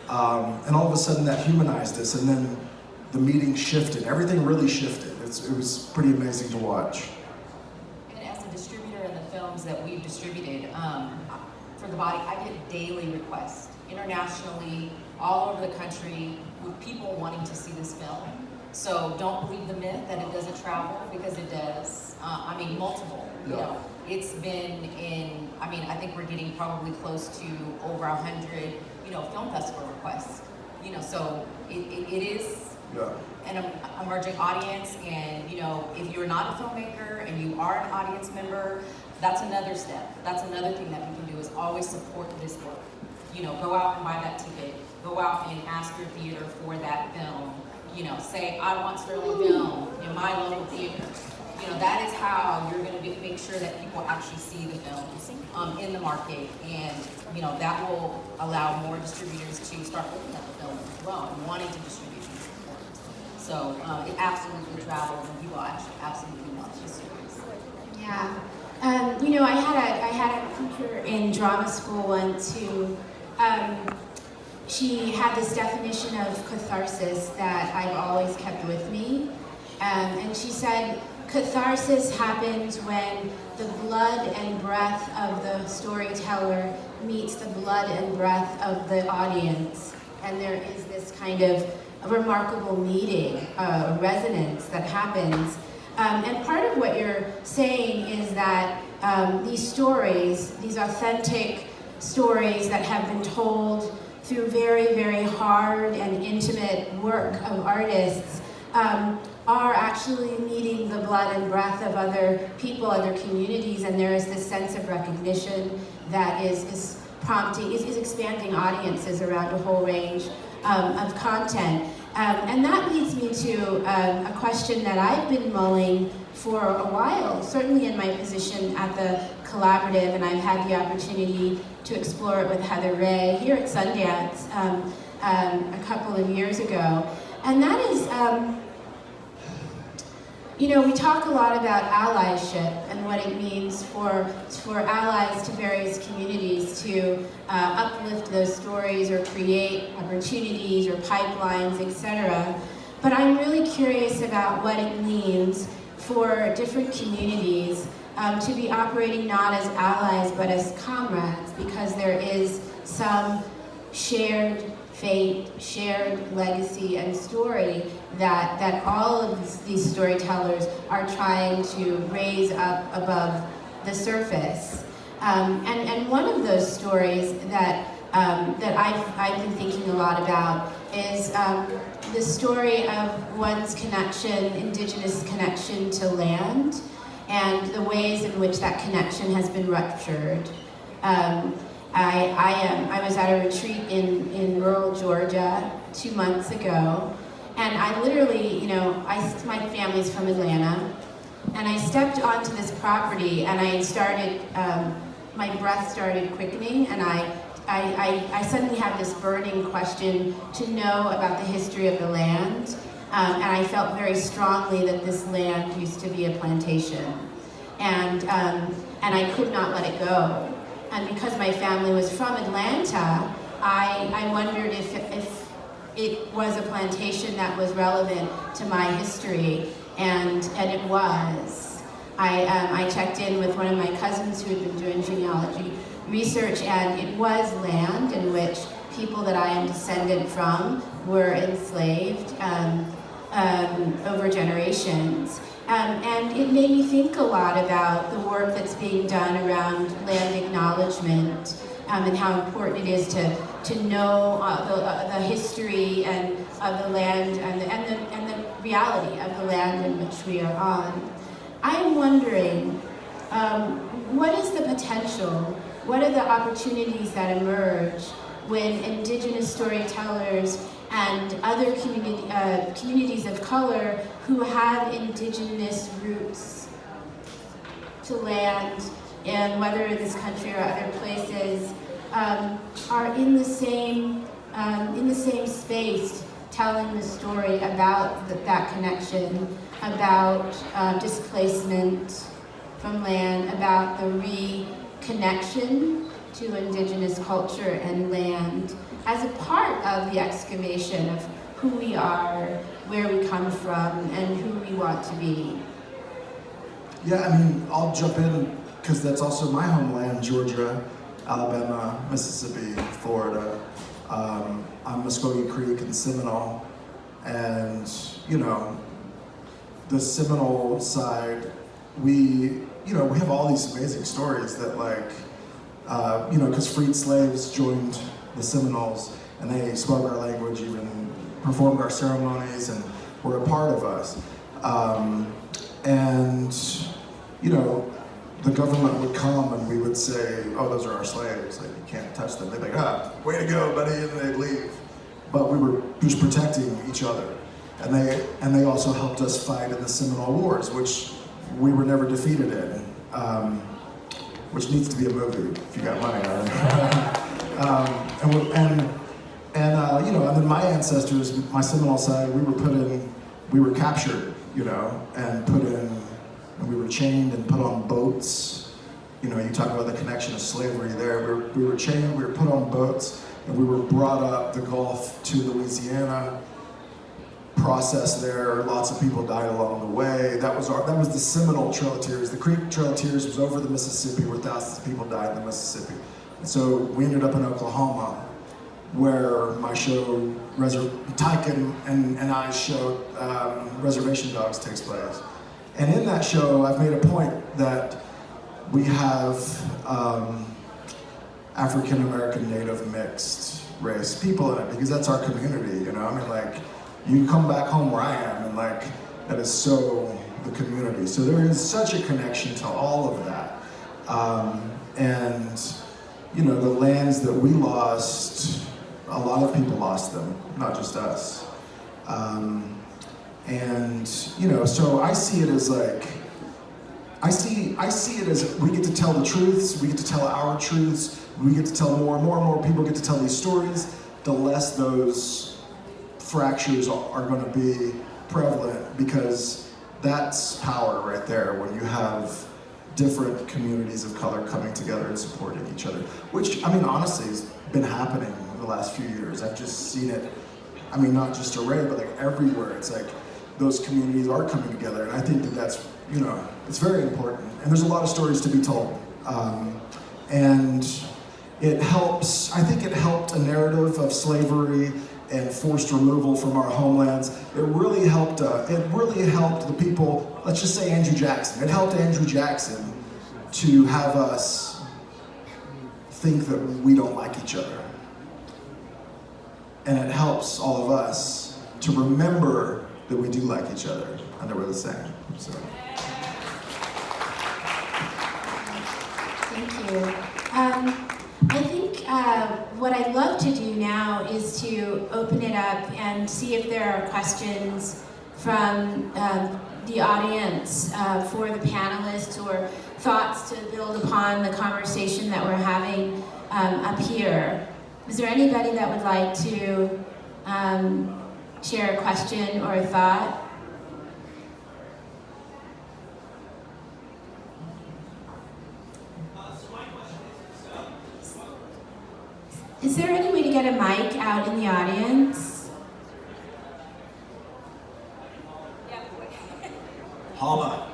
And all of a sudden that humanized us, and then the meeting shifted. Everything really shifted. It was pretty amazing to watch. And as a distributor in the films that we've distributed, for the body, I get daily requests, internationally, all over the country, with people wanting to see this film. So don't believe the myth that it doesn't travel, because it does. Multiple, It's been in, I think we're getting probably close to over 100, film festival requests. So it is an emerging audience, and, if you're not a filmmaker and you are an audience member, that's another step. That's another thing that we can do, is always support this work. Go out and buy that ticket. Go out and ask your theater for that film. Say, I want Sterling film in my local theater. That is how you're going to make sure that people actually see the films in the market, and that will allow more distributors to start looking at the films as well and wanting to distribute these films. So it absolutely travels, and people actually absolutely want these stories. Yeah. I had a teacher in drama school once who, she had this definition of catharsis that I've always kept with me. And she said, catharsis happens when the blood and breath of the storyteller meets the blood and breath of the audience. And there is this kind of a remarkable meeting, resonance that happens. And part of what you're saying is that these stories, these authentic stories that have been told through very, very hard and intimate work of artists, are actually meeting the blood and breath of other people, other communities, and there is this sense of recognition that is prompting, is expanding audiences around a whole range of content. And that leads me to a question that I've been mulling for a while, certainly in my position at the Collaborative, and I've had the opportunity to explore it with Heather Ray here at Sundance a couple of years ago. And that is, we talk a lot about allyship and what it means for allies to various communities to uplift those stories or create opportunities or pipelines, etc. But I'm really curious about what it means for different communities to be operating not as allies but as comrades, because there is some shared fate, shared legacy and story that all of these storytellers are trying to raise up above the surface. And one of those stories that that I've been thinking a lot about is the story of one's connection, Indigenous connection to land, and the ways in which that connection has been ruptured. I was at a retreat in rural Georgia 2 months ago, and I literally, my family's from Atlanta, and I stepped onto this property, and I started, my breath started quickening, and I suddenly had this burning question to know about the history of the land, and I felt very strongly that this land used to be a plantation, and I could not let it go. And because my family was from Atlanta, I wondered if it was a plantation that was relevant to my history, and it was. I checked in with one of my cousins who had been doing genealogy research, and it was land in which people that I am descendant from were enslaved over generations. And it made me think a lot about the work that's being done around land acknowledgement, and how important it is to know the history and of the land and the reality of the land in which we are on. I'm wondering, what is the potential? What are the opportunities that emerge when Indigenous storytellers and other communities of color who have Indigenous roots to land, and whether in this country or other places, are in the same space, telling the story about that connection, about displacement from land, about the reconnection to Indigenous culture and land as a part of the excavation of who we are, where we come from, and who we want to be. Yeah, I mean, I'll jump in because that's also my homeland, Georgia, Alabama, Mississippi, Florida. I'm Muskogee Creek and Seminole, and the Seminole side, we have all these amazing stories that because freed slaves joined the Seminoles, and they spoke our language, even performed our ceremonies, and were a part of us. The government would come and we would say, oh, those are our slaves, like, you can't touch them. They'd be like, way to go, buddy, and they'd leave. But we were just protecting each other. And they also helped us fight in the Seminole Wars, which we were never defeated in, which needs to be a movie if you got money on it. And then my ancestors, my Seminole side, we were captured, and we were chained and put on boats. You talk about the connection of slavery there. We were chained, we were put on boats, and we were brought up the Gulf to Louisiana, processed there. Lots of people died along the way. That was the Seminole Trail of Tears. The Creek Trail of Tears was over the Mississippi, where thousands of people died in the Mississippi. And so we ended up in Oklahoma, where my show, Tyken and I's show, Reservation Dogs, takes place. And in that show, I've made a point that we have African American, Native, mixed race people in it, because that's our community, you come back home where I am, and that is so the community. So there is such a connection to all of that. The lands that we lost, a lot of people lost them, not just us. So I see it as I see it as we get to tell the truths, we get to tell our truths, we get to tell more and more people get to tell these stories, the less those fractures are going to be prevalent, because that's power right there, when you have different communities of color coming together and supporting each other, which, honestly, has been happening in the last few years. I've just seen it, not just Array, but everywhere. It's those communities are coming together, and I think that's, it's very important. And there's a lot of stories to be told. And it helps, I think it helped a narrative of slavery and forced removal from our homelands. It really helped the people, let's just say Andrew Jackson. It helped Andrew Jackson to have us think that we don't like each other. and it helps all of us to remember that we do like each other and that we're the same. So. Thank you. I think what I'd love to do now is to open it up and see if there are questions from the audience for the panelists, or thoughts to build upon the conversation that we're having up here. Is there anybody that would like to share a question or a thought? Is there any way to get a mic out in the audience? Hama.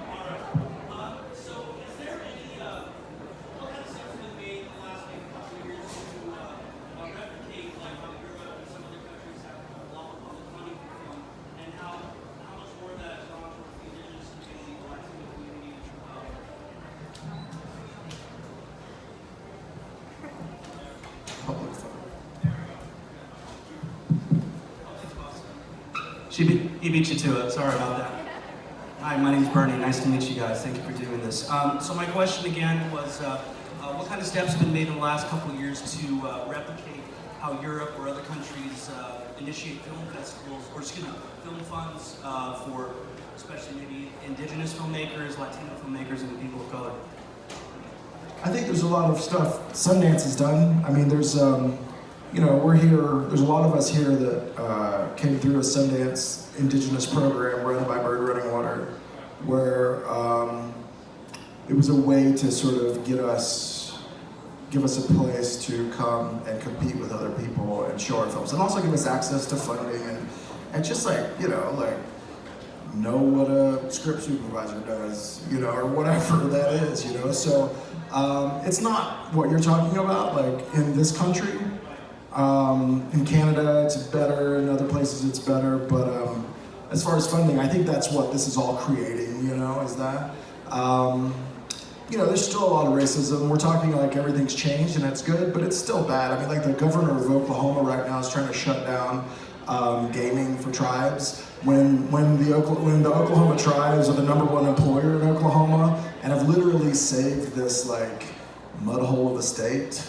He beat you to it. Sorry about that. Hi, my name's Bernie. Nice to meet you guys. Thank you for doing this. So my question again was, what kind of steps have been made in the last couple of years to replicate how Europe or other countries initiate film festivals, or film funds for especially maybe Indigenous filmmakers, Latino filmmakers, and people of color? I think there's a lot of stuff Sundance has done. I mean, there's, we're here, there's a lot of us here that came through a Sundance Indigenous program run by Bird Running Water, where it was a way to sort of give us a place to come and compete with other people and show our films, and also give us access to funding and just know what a script supervisor does, or whatever that is, So it's not what you're talking about, like in this country. In Canada, it's better. In other places, it's better. But as far as funding, I think that's what this is all creating, is that. There's still a lot of racism. We're talking like everything's changed and it's good, but it's still bad. I mean, like the governor of Oklahoma right now is trying to shut down gaming for tribes. When the Oklahoma tribes are the #1 employer in Oklahoma and have literally saved this like mud hole of a state,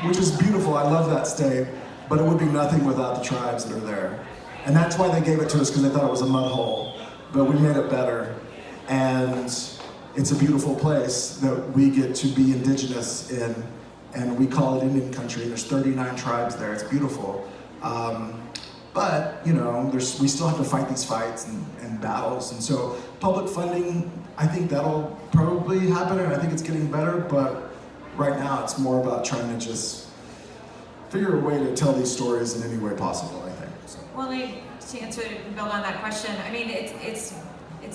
which is beautiful. I love that state, but it would be nothing without the tribes that are there. And that's why they gave it to us, because they thought it was a mud hole, but we made it better. And it's a beautiful place that we get to be indigenous in, and we call it Indian country. There's 39 tribes there. It's beautiful. But, we still have to fight these fights and battles. And so public funding, I think that'll probably happen, and I think it's getting better, but right now it's more about trying to just figure a way to tell these stories in any way possible, I think. So. Well, to answer and build on that question, I mean, it's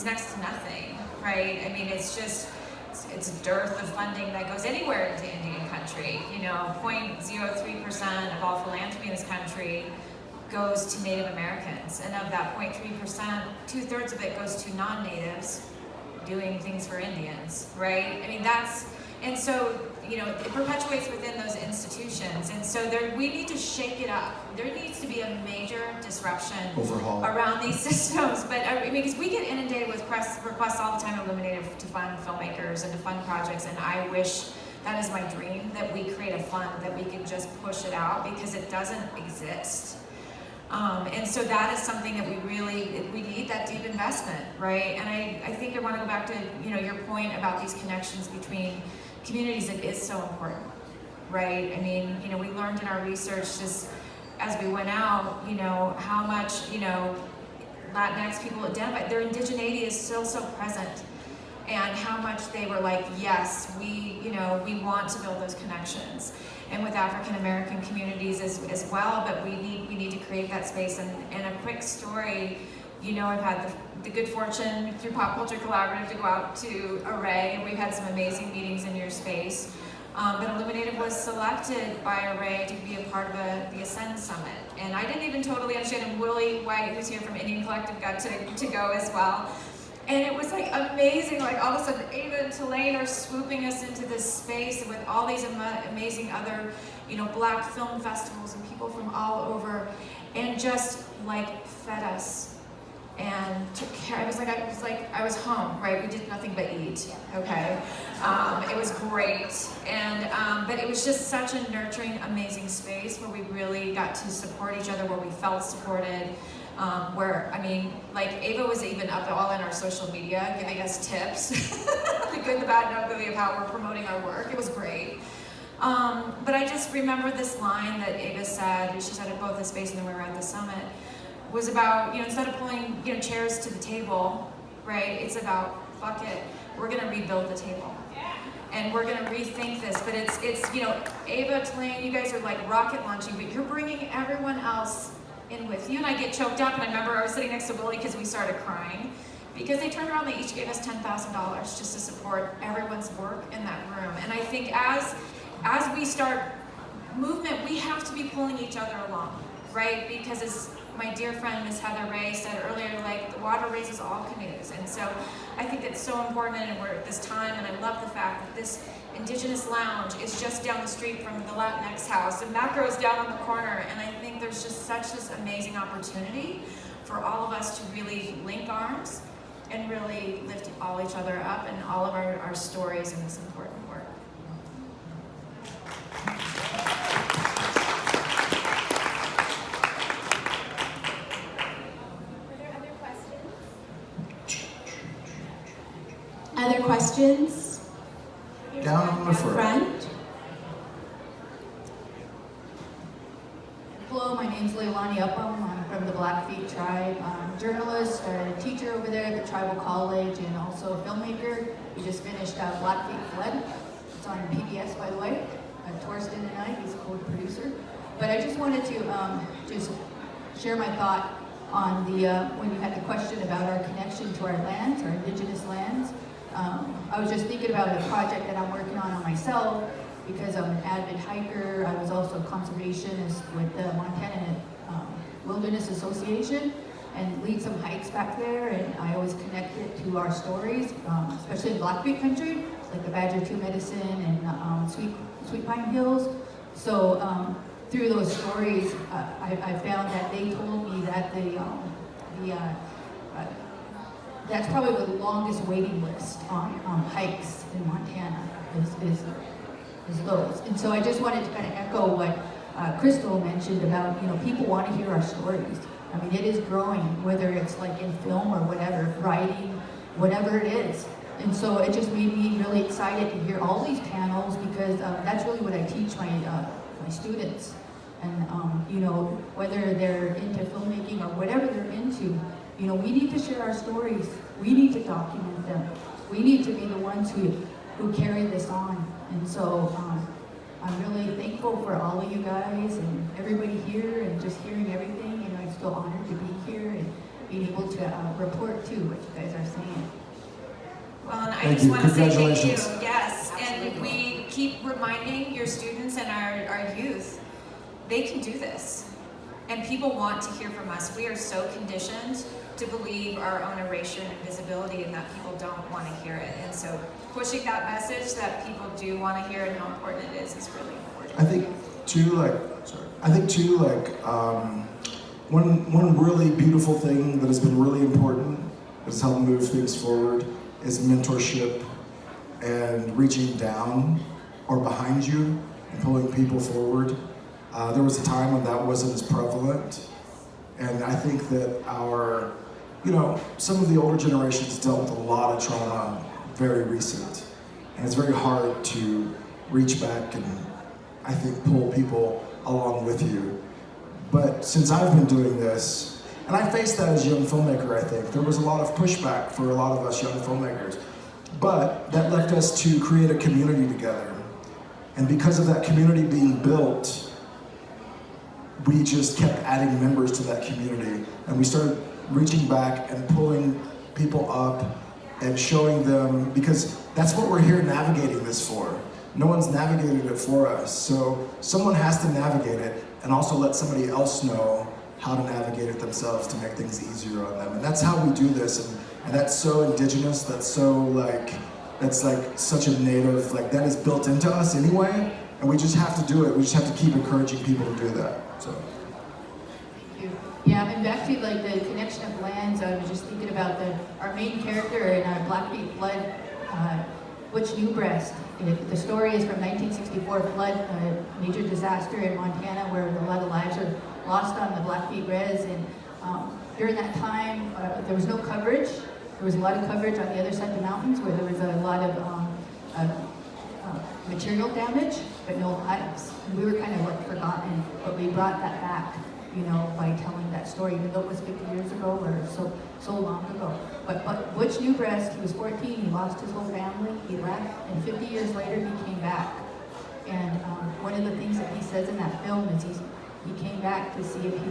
next to nothing, right? I mean, it's a dearth of funding that goes anywhere into Indian country. 0.03% of all philanthropy in this country goes to Native Americans, and of that 0.3%, 2/3 of it goes to non-natives doing things for Indians, right? I mean, and so, it perpetuates within those institutions, and so we need to shake it up. There needs to be a major disruption overhaul around these systems, but because we get inundated with requests all the time at Illuminative to fund filmmakers and to fund projects, and I wish, that is my dream, that we create a fund that we can just push it out, because it doesn't exist. And so that is something that we need that deep investment, right? And I think I want to go back to, your point about these connections between communities. It is so important, right? I mean, we learned in our research just as we went out, how much, Latinx people identify, their indigeneity is still so present, and how much they were like, yes, we want to build those connections. And with African American communities as well, but we need to create that space. And a quick story, I've had the good fortune through Pop Culture Collaborative to go out to Array, and we've had some amazing meetings in your space. But Illuminative was selected by Array to be a part of the Ascend Summit. And I didn't even totally understand, and Willie White, who's here from Indian Collective, got to go as well. And it was like amazing, like all of a sudden Ava and Tulane are swooping us into this space with all these amazing other, Black film festivals and people from all over, and just like fed us and took care. I was like I was home, right? We did nothing but eat, okay? It was great, and but it was just such a nurturing, amazing space where we really got to support each other, where we felt supported. Where, like Ava was even up all in our social media, giving us tips, the good, the bad, and ugly of how we're promoting our work. It was great. But I just remember this line that Ava said, she said at both the space and then we were at the summit, was about, instead of pulling, chairs to the table, right, it's about, fuck it, we're gonna rebuild the table. And we're gonna rethink this, but it's Ava, Tulane, you guys are like rocket launching, but you're bringing everyone else in with you. And I get choked up, and I remember I was sitting next to Willie because we started crying, because they turned around, they each gave us $10,000 just to support everyone's work in that room. And I think as we start movement, we have to be pulling each other along, right? Because as my dear friend Ms. Heather Ray said earlier, like, the water raises all canoes. And so I think it's so important, and we're at this time, and I love the fact that this Indigenous Lounge is just down the street from the Latinx house, and Macro's down on the corner, and I think there's just such this amazing opportunity for all of us to really link arms and really lift all each other up and all of our stories in this important work. Other questions? Down on the front. Hello, my name's Leilani Upham. I'm from the Blackfeet tribe. I'm a journalist, a teacher over there at the tribal college, and also a filmmaker. We just finished Blackfeet Fled. It's on PBS, by the way. Torsten and I, he's a co-producer. But I just wanted to just share my thought on the when you had the question about our connection to our lands, our indigenous lands. I was just thinking about a project that I'm working on myself, because I'm an avid hiker. I was also a conservationist with the Montana Wilderness Association and lead some hikes back there, and I always connect it to our stories, especially in Blackfeet country, like the Badger 2 Medicine and Sweet Pine Hills. So through those stories, I found that they told me that that's probably the longest waiting list on hikes in Montana is those. And so I just wanted to kind of echo what Crystal mentioned about, people want to hear our stories. I mean, it is growing, whether it's like in film or whatever, writing, whatever it is. And so it just made me really excited to hear all these panels, because that's really what I teach my students. And whether they're into filmmaking or whatever they're into, we need to share our stories. We need to document them. We need to be the ones who carry this on. And so I'm really thankful for all of you guys and everybody here, and just hearing everything. I feel honored to be here and being able to report too what you guys are saying. Well, and I Thank just you. want to say thank you. Congratulations. Yes, and we keep reminding your students and our youth, they can do this. And people want to hear from us. We are so conditioned to believe our own erasure and invisibility, and that people don't want to hear it. And so pushing that message that people do want to hear and how important it is really important. I think too, one really beautiful thing that has been really important, that has helped move things forward, is mentorship and reaching down or behind you and pulling people forward. There was a time when that wasn't as prevalent, and I think that some of the older generations dealt with a lot of trauma very recent, and it's very hard to reach back and, I think, pull people along with you. But since I've been doing this, and I faced that as a young filmmaker, I think, there was a lot of pushback for a lot of us young filmmakers, but that left us to create a community together. And because of that community being built, we just kept adding members to that community, and we started reaching back and pulling people up and showing them, because that's what we're here navigating this for. No one's navigated it for us, so someone has to navigate it and also let somebody else know how to navigate it themselves to make things easier on them. And that's how we do this, And that's so indigenous, that's like such a native, like that is built into us anyway, and we just have to do it. We just have to keep encouraging people to do that. So. Thank you. Yeah, and back to like the connection of lands, I was just thinking about our main character in Blackfeet Flood, Butch Newbreast. The story is from 1964 flood, a major disaster in Montana where a lot of lives are lost on the Blackfeet Res, and during that time there was no coverage. There was a lot of coverage on the other side of the mountains where there was a lot of material damage, but no lives. And we were kind of like forgotten, but we brought that back, you know, by telling that story, even though it was 50 years ago or so long ago. But Butch Newbreast, he was 14, he lost his whole family, he left, and 50 years later he came back. And one of the things that he says in that film is he came back to see if he